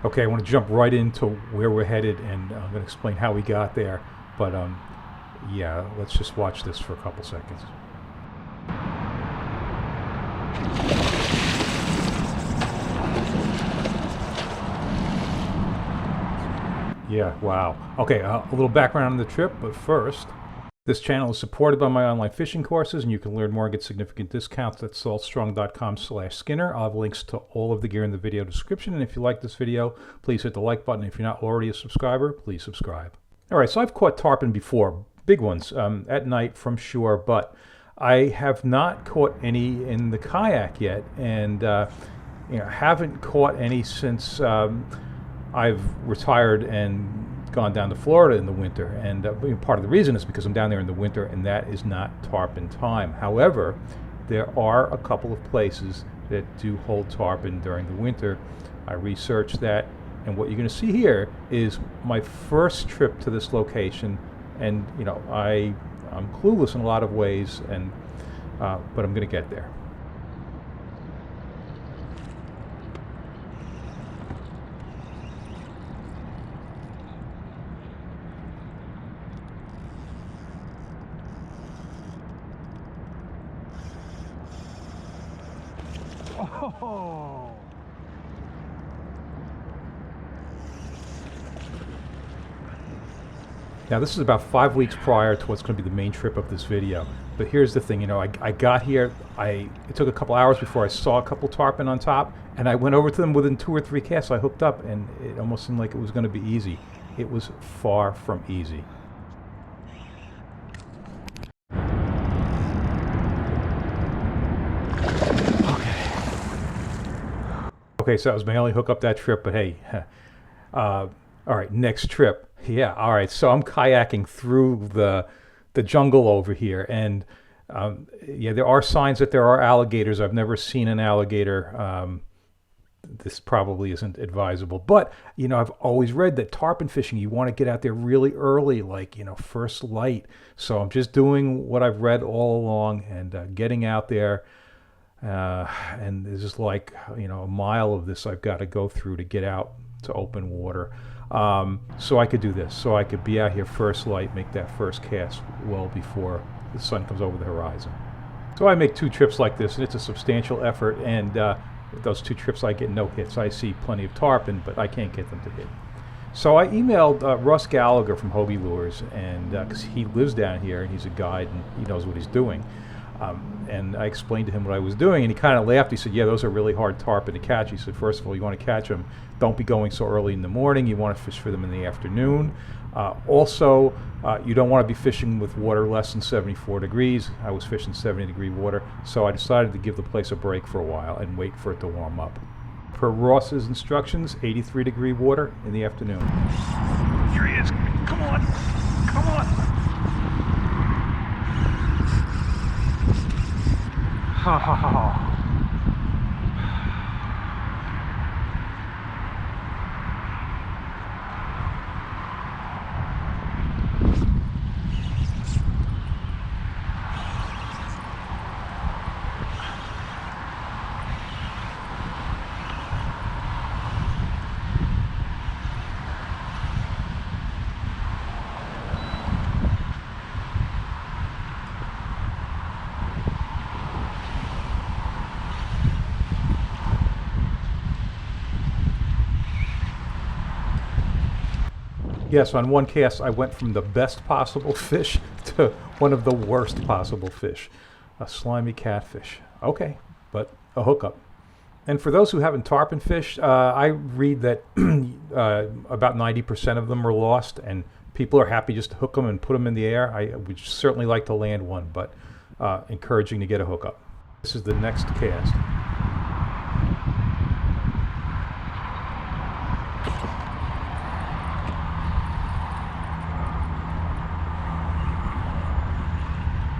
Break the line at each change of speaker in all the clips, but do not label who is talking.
Okay, I want to jump right into where we're headed, and I'm going to explain how we got there. But yeah, let's just watch this for a couple seconds. Yeah, wow. Okay, a little background on the trip, but first, this channel is supported by my online fishing courses, and you can learn more and get significant discounts at saltstrong.com/Skinner. I'll have links to all of the gear in the video description, and if you like this video, please hit the like button. If you're not already a subscriber, please subscribe. All right, so I've caught tarpon before, big ones, at night from shore, but I have not caught any in the kayak yet, and haven't caught any since I've retired and gone down to Florida in the winter, and part of the reason is because I'm down there in the winter, and that is not tarpon time. However, there are a couple of places that do hold tarpon during the winter. I researched that, and what you're going to see here is my first trip to this location, and I'm clueless in a lot of ways, and but I'm going to get there. Oh. Now this is about 5 weeks prior to what's going to be the main trip of this video. But here's the thing, I got here, it took a couple hours before I saw a couple tarpon on top, and I went over to them within 2 or 3 casts. I hooked up, and it almost seemed like it was going to be easy. It was far from easy. Okay, so that was my only hookup that trip, but hey, all right, next trip. Yeah, all right, so I'm kayaking through the jungle over here, and yeah, there are signs that there are alligators. I've never seen an alligator. This probably isn't advisable, but I've always read that tarpon fishing, you want to get out there really early, like first light. So I'm just doing what I've read all along and getting out there. And there's just like a mile of this I've got to go through to get out to open water, so I could do this, so I could be out here first light, make that first cast well before the sun comes over the horizon. So I make 2 trips like this, and it's a substantial effort, and those 2 trips I get no hits. I see plenty of tarpon, but I can't get them to hit. So I emailed Russ Gallagher from Hobie Lures, and because he lives down here and he's a guide and he knows what he's doing. And I explained to him what I was doing, and he kind of laughed. He said, yeah, those are really hard tarpon to catch. He said, first of all, you want to catch them, don't be going so early in the morning. You want to fish for them in the afternoon. Also, you don't want to be fishing with water less than 74 degrees. I was fishing 70-degree water, so I decided to give the place a break for a while and wait for it to warm up. Per Ross's instructions, 83-degree water in the afternoon. Here he is. Come on. Come on. Ha ha ha ha. Yes, on one cast I went from the best possible fish to one of the worst possible fish. A slimy catfish. Okay, but a hookup. And for those who haven't tarpon fished, I read that about 90% of them are lost, and people are happy just to hook them and put them in the air. I would certainly like to land one, but encouraging to get a hookup. This is the next cast.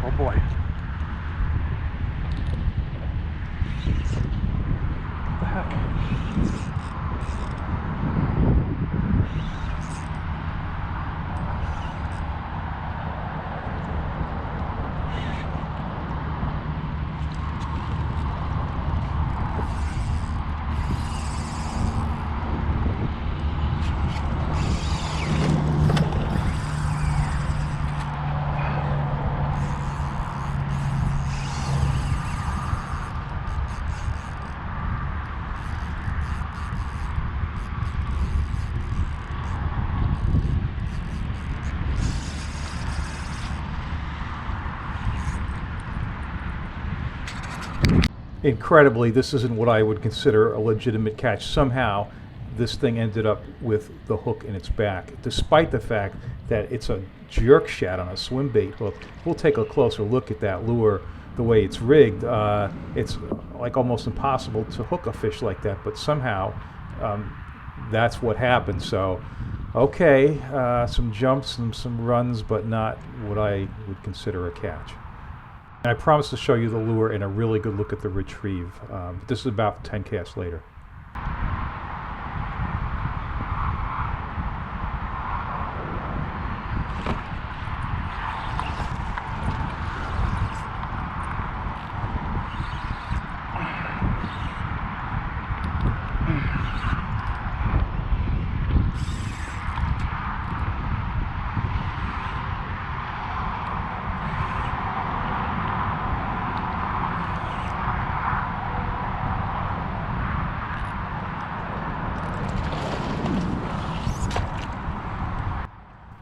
Oh boy. What the heck? incredibly, this isn't what I would consider a legitimate catch. Somehow, this thing ended up with the hook in its back, despite the fact that it's a jerk shad on a swim bait hook. We'll take a closer look at that lure, the way it's rigged. It's like almost impossible to hook a fish like that, but somehow that's what happened. So, okay, some jumps and some runs, but not what I would consider a catch. And I promised to show you the lure and a really good look at the retrieve. This is about 10 casts later.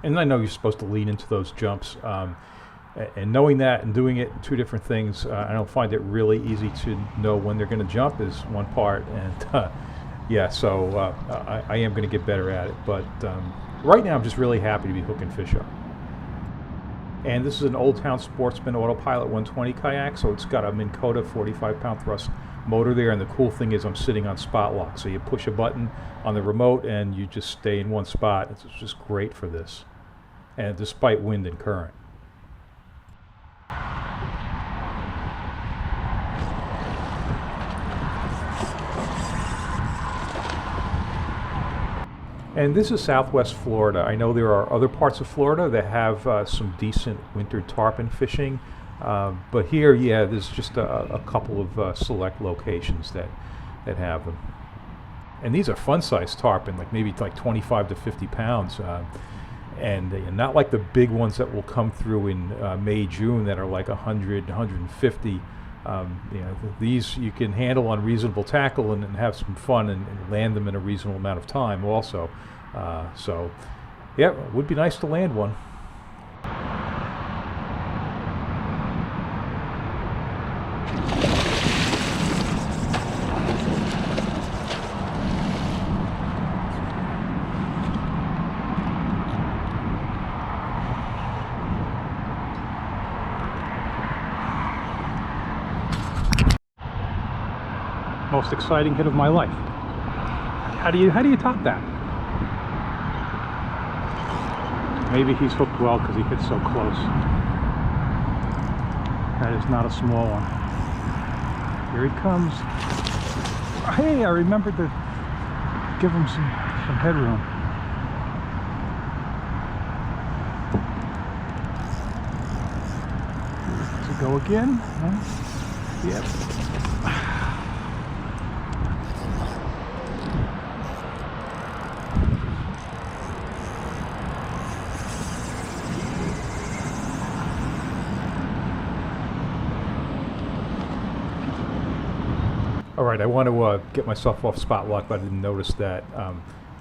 And I know you're supposed to lean into those jumps, and knowing that and doing it, two different things. I don't find it really easy to know when they're going to jump is one part, and yeah, so I am going to get better at it. But right now, I'm just really happy to be hooking fish up. And this is an Old Town Sportsman Autopilot 120 kayak, so it's got a Minn Kota 45-pound thrust motor there, and the cool thing is I'm sitting on spot lock, so you push a button on the remote and you just stay in one spot. It's just great for this, and despite wind and current. And this is Southwest Florida. I know there are other parts of Florida that have some decent winter tarpon fishing, but here, yeah, there's just a couple of select locations that have them. And these are fun-sized tarpon, like maybe like 25 to 50 pounds. And not like the big ones that will come through in May, June that are like 100, 150. You know, these you can handle on reasonable tackle and have some fun and land them in a reasonable amount of time also. So, yeah, it would be nice to land one. Most exciting hit of my life. How do you top that? Maybe he's hooked well because he hit so close. That is not a small one. Here he comes. Hey, I remembered to give him some headroom. Does it go again? Huh? Yep. All right, I want to get myself off spot lock, but I didn't notice that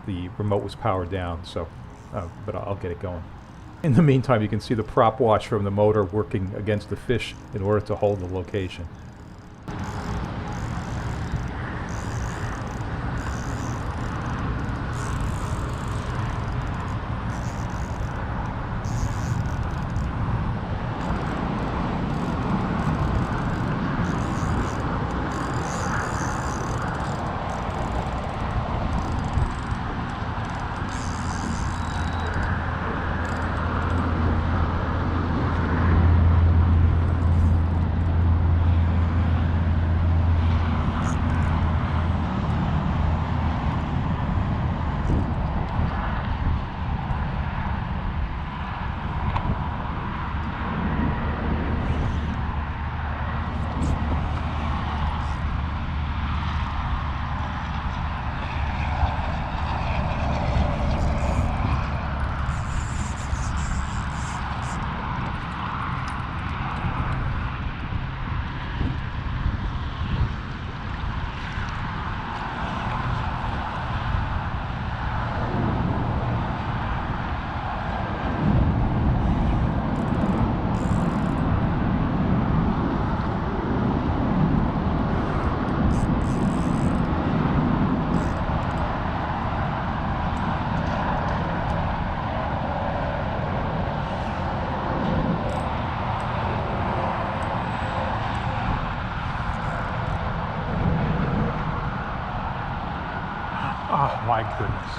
the remote was powered down, so, but I'll get it going. In the meantime, you can see the prop wash from the motor working against the fish in order to hold the location. goodness.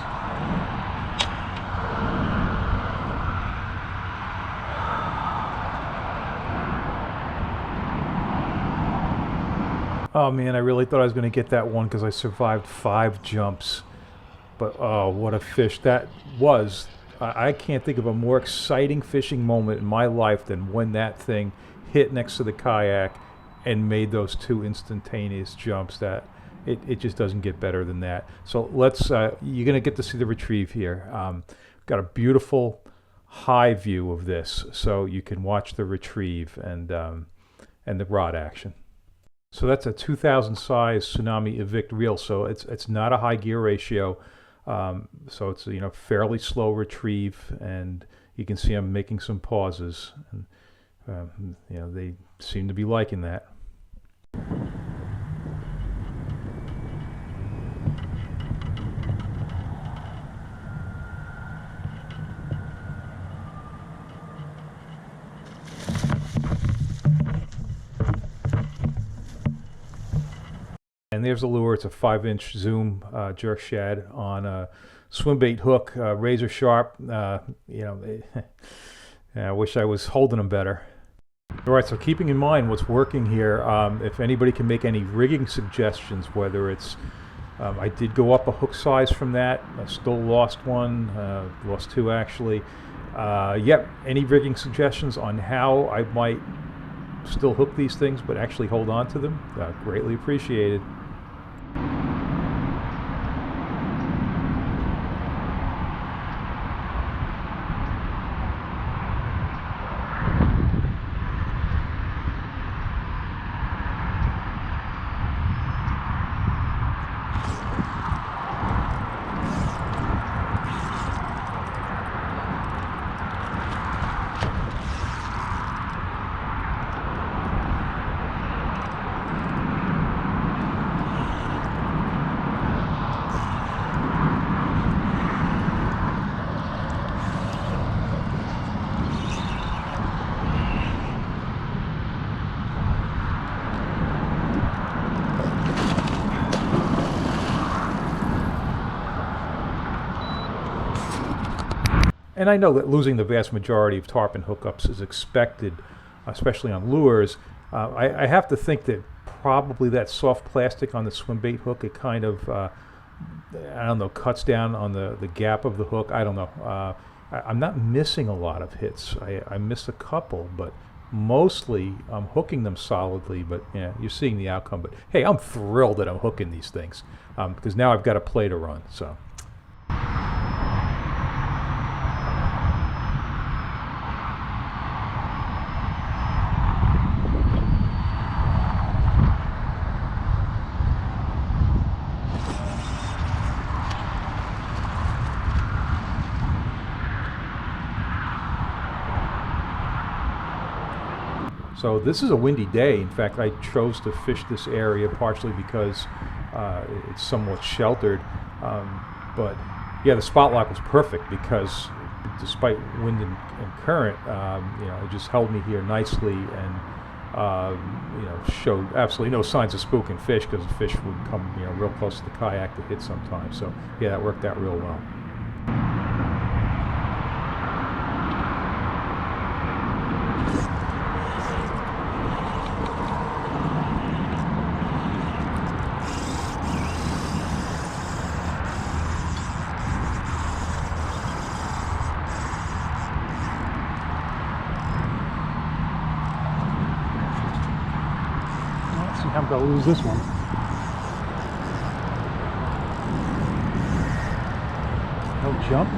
Oh man, I really thought I was going to get that one because I survived 5 jumps. But oh, what a fish that was. I can't think of a more exciting fishing moment in my life than when that thing hit next to the kayak and made those 2 instantaneous jumps. That it just doesn't get better than that. So let's, you're going to get to see the retrieve here. Got a beautiful high view of this, so you can watch the retrieve and the rod action. So that's a 2000 size Tsunami Evict reel. So it's not a high gear ratio. So it's fairly slow retrieve, and you can see I'm making some pauses, and they seem to be liking that. And there's the lure. It's a 5-inch zoom jerk shad on a swim bait hook, razor sharp. I wish I was holding them better. All right, so keeping in mind what's working here, if anybody can make any rigging suggestions, whether it's, I did go up a hook size from that. I still lost one, lost 2 actually. Yep, any rigging suggestions on how I might still hook these things but actually hold on to them? Greatly appreciated. And I know that losing the vast majority of tarpon hookups is expected, especially on lures. I have to think that probably that soft plastic on the swim bait hook, it kind of, I don't know, cuts down on the gap of the hook. I don't know. I'm not missing a lot of hits. I missed a couple, but mostly I'm hooking them solidly. But yeah, you're seeing the outcome. But hey, I'm thrilled that I'm hooking these things because now I've got a play to run. So. So this is a windy day. In fact, I chose to fish this area partially because it's somewhat sheltered. But yeah, the spot lock was perfect because despite wind and current, it just held me here nicely and showed absolutely no signs of spooking fish because the fish would come real close to the kayak to hit sometimes. So yeah, that worked out real well. I'm going to lose this one. No jump.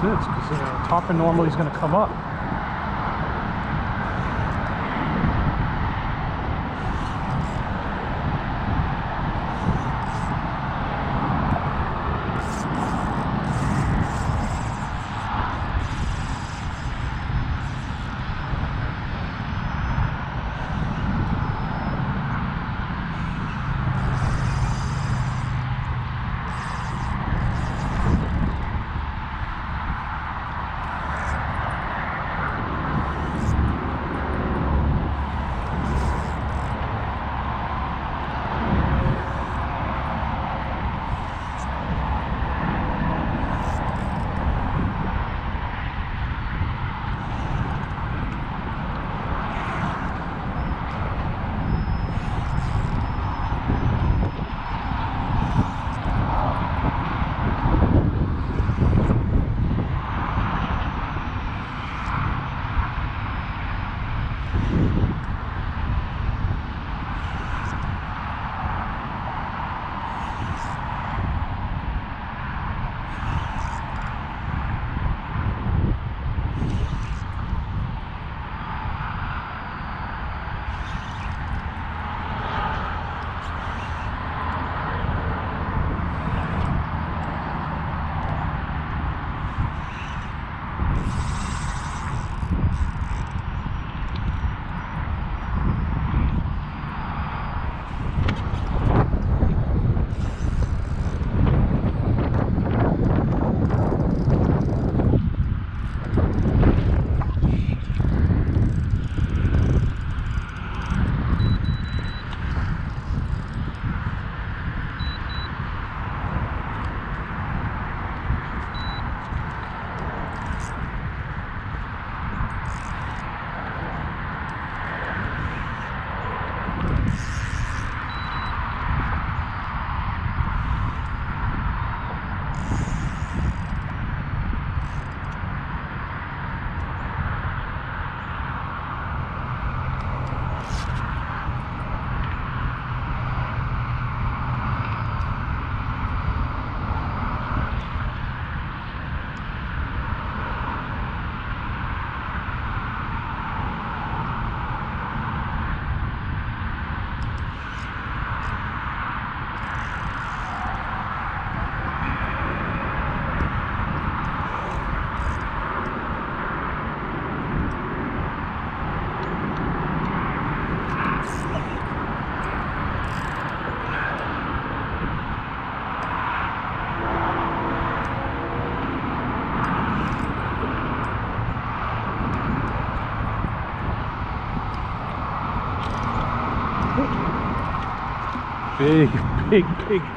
is, because topper normally is going to come up.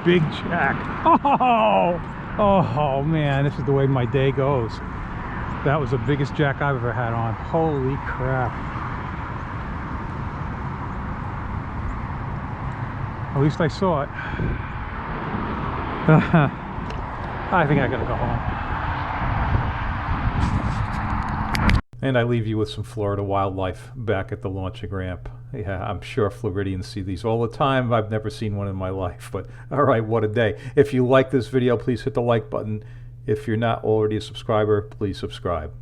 Big jack. Oh man, this is the way my day goes. That was the biggest jack I've ever had on. Holy crap. At least I saw it. I think I gotta go home.
And I leave you with some Florida wildlife back at the launching ramp. Yeah, I'm sure Floridians see these all the time. I've never seen one in my life, but all right, what a day. If you like this video, please hit the like button. If you're not already a subscriber, please subscribe.